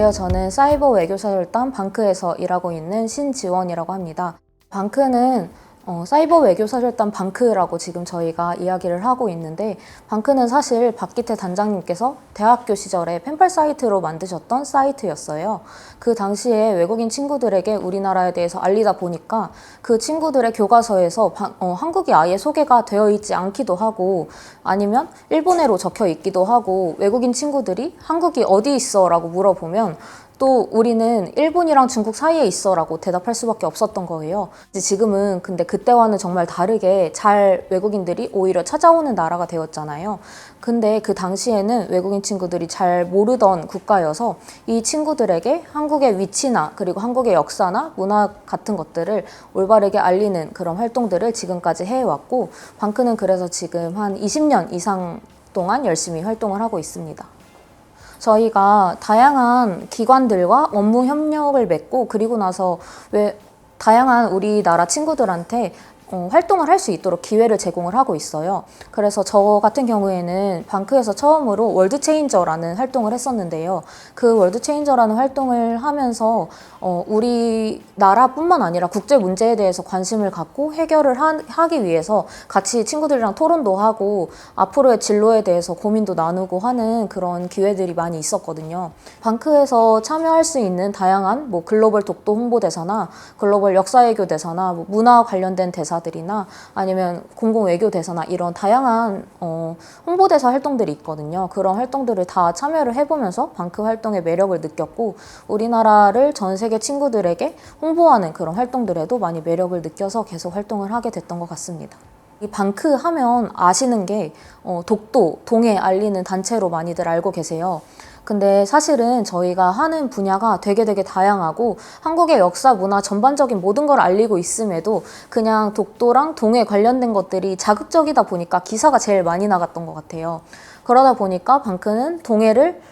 안녕하세요. 저는 사이버 외교사절단 방크에서 일하고 있는 신지원이라고 합니다. 방크는 사이버 외교사절단 방크라고 지금 저희가 이야기를 하고 있는데, 방크는 사실 박기태 단장님께서 대학교 시절에 펜팔 사이트로 만드셨던 사이트였어요. 그 당시에 외국인 친구들에게 우리나라에 대해서 알리다 보니까 그 친구들의 교과서에서 한국이 아예 소개가 되어 있지 않기도 하고, 아니면 일본어로 적혀 있기도 하고, 외국인 친구들이 한국이 어디 있어? 라고 물어보면 또 우리는 일본이랑 중국 사이에 있어 라고 대답할 수밖에 없었던 거예요. 지금은 근데 그때와는 정말 다르게 잘 외국인들이 오히려 찾아오는 나라가 되었잖아요. 근데 그 당시에는 외국인 친구들이 잘 모르던 국가여서 이 친구들에게 한국의 위치나 그리고 한국의 역사나 문화 같은 것들을 올바르게 알리는 그런 활동들을 지금까지 해왔고, 방크는 그래서 지금 한 20년 이상 동안 열심히 활동을 하고 있습니다. 저희가 다양한 기관들과 업무 협력을 맺고, 그리고 나서 다양한 우리나라 친구들한테 활동을 할 수 있도록 기회를 제공을 하고 있어요. 그래서 저 같은 경우에는 방크에서 처음으로 월드 체인저라는 활동을 했었는데요. 그 월드 체인저라는 활동을 하면서 우리나라뿐만 아니라 국제 문제에 대해서 관심을 갖고 해결을 하기 위해서 같이 친구들이랑 토론도 하고 앞으로의 진로에 대해서 고민도 나누고 하는 그런 기회들이 많이 있었거든요. 방크에서 참여할 수 있는 다양한 글로벌 독도 홍보대사나 글로벌 역사외교 대사나 문화 관련된 대사들이나 아니면 공공외교 대사나 이런 다양한 홍보대사 활동들이 있거든요. 그런 활동들을 다 참여를 해보면서 방크 활동의 매력을 느꼈고, 우리나라를 전 세계 친구들에게 홍보하는 그런 활동들에도 많이 매력을 느껴서 계속 활동을 하게 됐던 것 같습니다. 이 방크 하면 아시는 게 독도, 동해 알리는 단체로 많이들 알고 계세요. 근데 사실은 저희가 하는 분야가 되게 다양하고 한국의 역사, 문화 전반적인 모든 걸 알리고 있음에도 그냥 독도랑 동해 관련된 것들이 자극적이다 보니까 기사가 제일 많이 나갔던 것 같아요. 그러다 보니까 방크는 동해를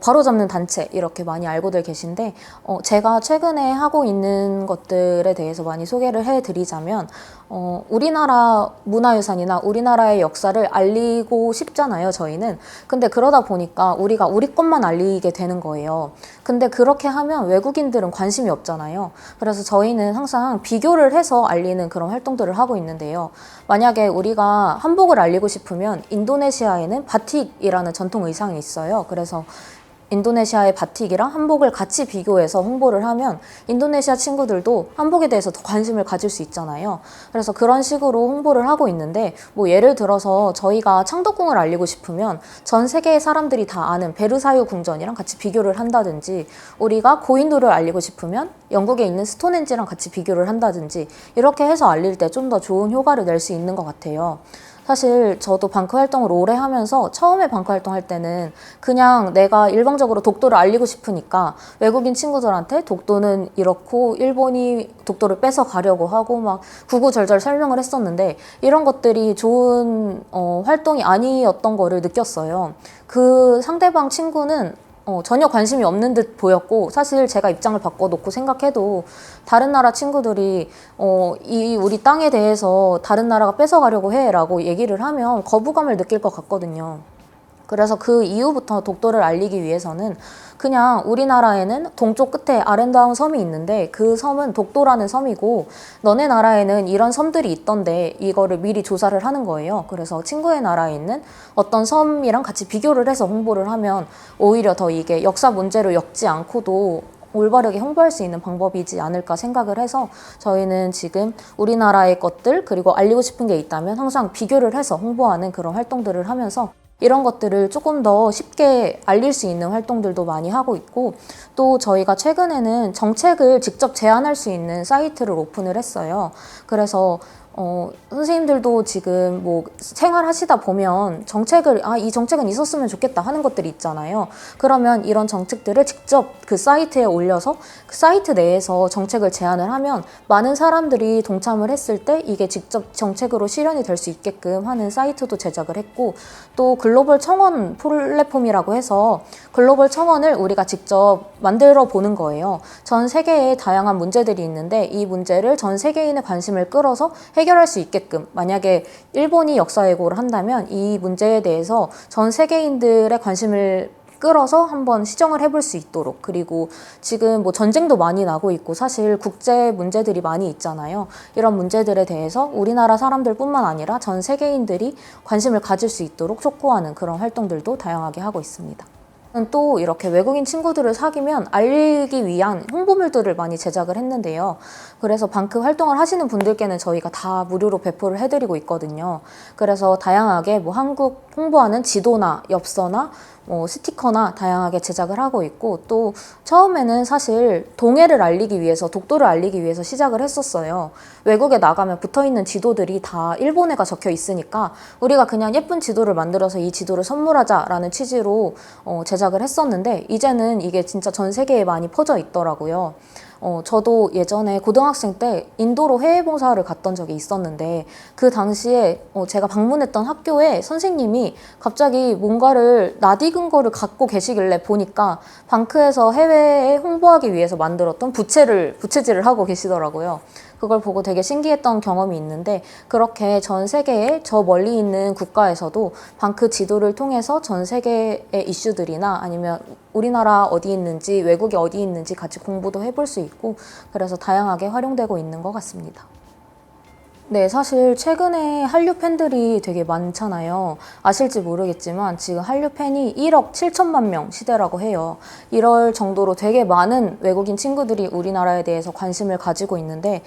바로잡는 단체 이렇게 많이 알고들 계신데, 제가 최근에 하고 있는 것들에 대해서 많이 소개를 해드리자면, 우리나라 문화유산이나 우리나라의 역사를 알리고 싶잖아요, 저희는. 근데 그러다 보니까 우리가 우리 것만 알리게 되는 거예요. 근데 그렇게 하면 외국인들은 관심이 없잖아요. 그래서 저희는 항상 비교를 해서 알리는 그런 활동들을 하고 있는데요. 만약에 우리가 한복을 알리고 싶으면 인도네시아에는 바틱이라는 전통 의상이 있어요. 그래서 인도네시아의 바틱이랑 한복을 같이 비교해서 홍보를 하면 인도네시아 친구들도 한복에 대해서 더 관심을 가질 수 있잖아요. 그래서 그런 식으로 홍보를 하고 있는데, 예를 들어서 저희가 창덕궁을 알리고 싶으면 전 세계의 사람들이 다 아는 베르사유 궁전이랑 같이 비교를 한다든지, 우리가 고인돌을 알리고 싶으면 영국에 있는 스톤헨지랑 같이 비교를 한다든지, 이렇게 해서 알릴 때 좀 더 좋은 효과를 낼 수 있는 것 같아요. 사실 저도 방크 활동을 오래 하면서 처음에 방크 활동할 때는 그냥 내가 일방적으로 독도를 알리고 싶으니까 외국인 친구들한테 독도는 이렇고 일본이 독도를 뺏어 가려고 하고 막 구구절절 설명을 했었는데, 이런 것들이 좋은 활동이 아니었던 거를 느꼈어요. 그 상대방 친구는 전혀 관심이 없는 듯 보였고, 사실 제가 입장을 바꿔놓고 생각해도 다른 나라 친구들이 이 우리 땅에 대해서 다른 나라가 뺏어가려고 해 라고 얘기를 하면 거부감을 느낄 것 같거든요. 그래서 그 이후부터 독도를 알리기 위해서는 그냥 우리나라에는 동쪽 끝에 아름다운 섬이 있는데 그 섬은 독도라는 섬이고, 너네 나라에는 이런 섬들이 있던데 이거를 미리 조사를 하는 거예요. 그래서 친구의 나라에 있는 어떤 섬이랑 같이 비교를 해서 홍보를 하면 오히려 더 이게 역사 문제로 엮지 않고도 올바르게 홍보할 수 있는 방법이지 않을까 생각을 해서, 저희는 지금 우리나라의 것들 그리고 알리고 싶은 게 있다면 항상 비교를 해서 홍보하는 그런 활동들을 하면서 이런 것들을 조금 더 쉽게 알릴 수 있는 활동들도 많이 하고 있고, 또 저희가 최근에는 정책을 직접 제안할 수 있는 사이트를 오픈을 했어요. 그래서 선생님들도 지금 생활하시다 보면 정책을 이 정책은 있었으면 좋겠다 하는 것들이 있잖아요. 그러면 이런 정책들을 직접 그 사이트에 올려서 그 사이트 내에서 정책을 제안을 하면 많은 사람들이 동참을 했을 때 이게 직접 정책으로 실현이 될 수 있게끔 하는 사이트도 제작을 했고, 또 글로벌 청원 플랫폼이라고 해서 글로벌 청원을 우리가 직접 만들어 보는 거예요. 전 세계에 다양한 문제들이 있는데 이 문제를 전 세계인의 관심을 끌어서 해결할 수 있게끔, 만약에 일본이 역사왜곡을 한다면 이 문제에 대해서 전 세계인들의 관심을 이끌어서 한번 시정을 해볼 수 있도록, 그리고 지금 뭐 전쟁도 많이 나고 있고 사실 국제 문제들이 많이 있잖아요. 이런 문제들에 대해서 우리나라 사람들뿐만 아니라 전 세계인들이 관심을 가질 수 있도록 촉구하는 그런 활동들도 다양하게 하고 있습니다. 또 이렇게 외국인 친구들을 사귀면 알리기 위한 홍보물들을 많이 제작을 했는데요. 그래서 방크 활동을 하시는 분들께는 저희가 다 무료로 배포를 해드리고 있거든요. 그래서 다양하게 뭐 한국 홍보하는 지도나 엽서나 스티커나 다양하게 제작을 하고 있고, 또 처음에는 사실 동해를 알리기 위해서, 독도를 알리기 위해서 시작을 했었어요. 외국에 나가면 붙어있는 지도들이 다 일본어가 적혀 있으니까 우리가 그냥 예쁜 지도를 만들어서 이 지도를 선물하자라는 취지로 제작을 했었는데, 이제는 이게 진짜 전 세계에 많이 퍼져 있더라고요. 저도 예전에 고등학생 때 인도로 해외 봉사를 갔던 적이 있었는데, 그 당시에 제가 방문했던 학교에 선생님이 갑자기 뭔가를 낯익은 거를 갖고 계시길래 보니까 방크에서 해외에 홍보하기 위해서 만들었던 부채질을 하고 계시더라고요. 그걸 보고 되게 신기했던 경험이 있는데, 그렇게 전 세계에 저 멀리 있는 국가에서도 방크 지도를 통해서 전 세계의 이슈들이나 아니면 우리나라 어디 있는지, 외국에 어디 있는지 같이 공부도 해볼 수 있고, 그래서 다양하게 활용되고 있는 것 같습니다. 네, 사실 최근에 한류 팬들이 되게 많잖아요. 아실지 모르겠지만 지금 한류 팬이 1억 7천만 명 시대라고 해요. 이럴 정도로 되게 많은 외국인 친구들이 우리나라에 대해서 관심을 가지고 있는데,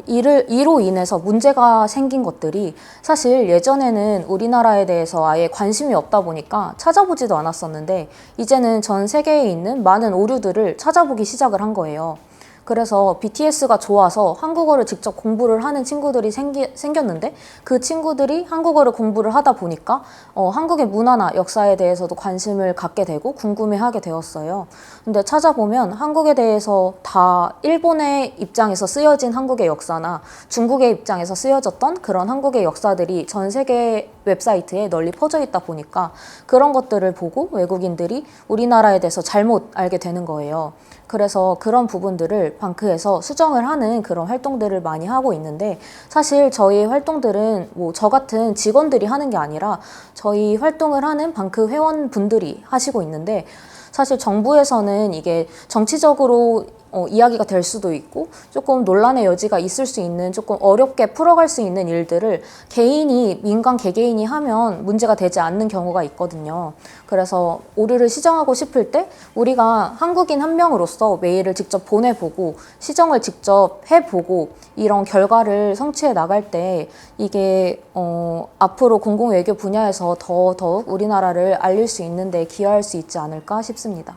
이로 인해서 문제가 생긴 것들이, 사실 예전에는 우리나라에 대해서 아예 관심이 없다 보니까 찾아보지도 않았었는데, 이제는 전 세계에 있는 많은 오류들을 찾아보기 시작을 한 거예요. 그래서 BTS가 좋아서 한국어를 직접 공부를 하는 친구들이 생겼는데, 그 친구들이 한국어를 공부를 하다 보니까 한국의 문화나 역사에 대해서도 관심을 갖게 되고 궁금해하게 되었어요. 근데 찾아보면 한국에 대해서 다 일본의 입장에서 쓰여진 한국의 역사나 중국의 입장에서 쓰여졌던 그런 한국의 역사들이 전 세계 웹사이트에 널리 퍼져 있다 보니까 그런 것들을 보고 외국인들이 우리나라에 대해서 잘못 알게 되는 거예요. 그래서 그런 부분들을 방크에서 수정을 하는 그런 활동들을 많이 하고 있는데, 사실 저희 활동들은 뭐 저 같은 직원들이 하는 게 아니라 저희 활동을 하는 방크 회원분들이 하시고 있는데, 사실 정부에서는 이게 정치적으로 이야기가 될 수도 있고 조금 논란의 여지가 있을 수 있는, 조금 어렵게 풀어갈 수 있는 일들을 민간 개개인이 하면 문제가 되지 않는 경우가 있거든요. 그래서 오류를 시정하고 싶을 때 우리가 한국인 한 명으로서 메일을 직접 보내보고 시정을 직접 해보고 이런 결과를 성취해 나갈 때 이게 앞으로 공공외교 분야에서 더더욱 우리나라를 알릴 수 있는 데 기여할 수 있지 않을까 싶습니다.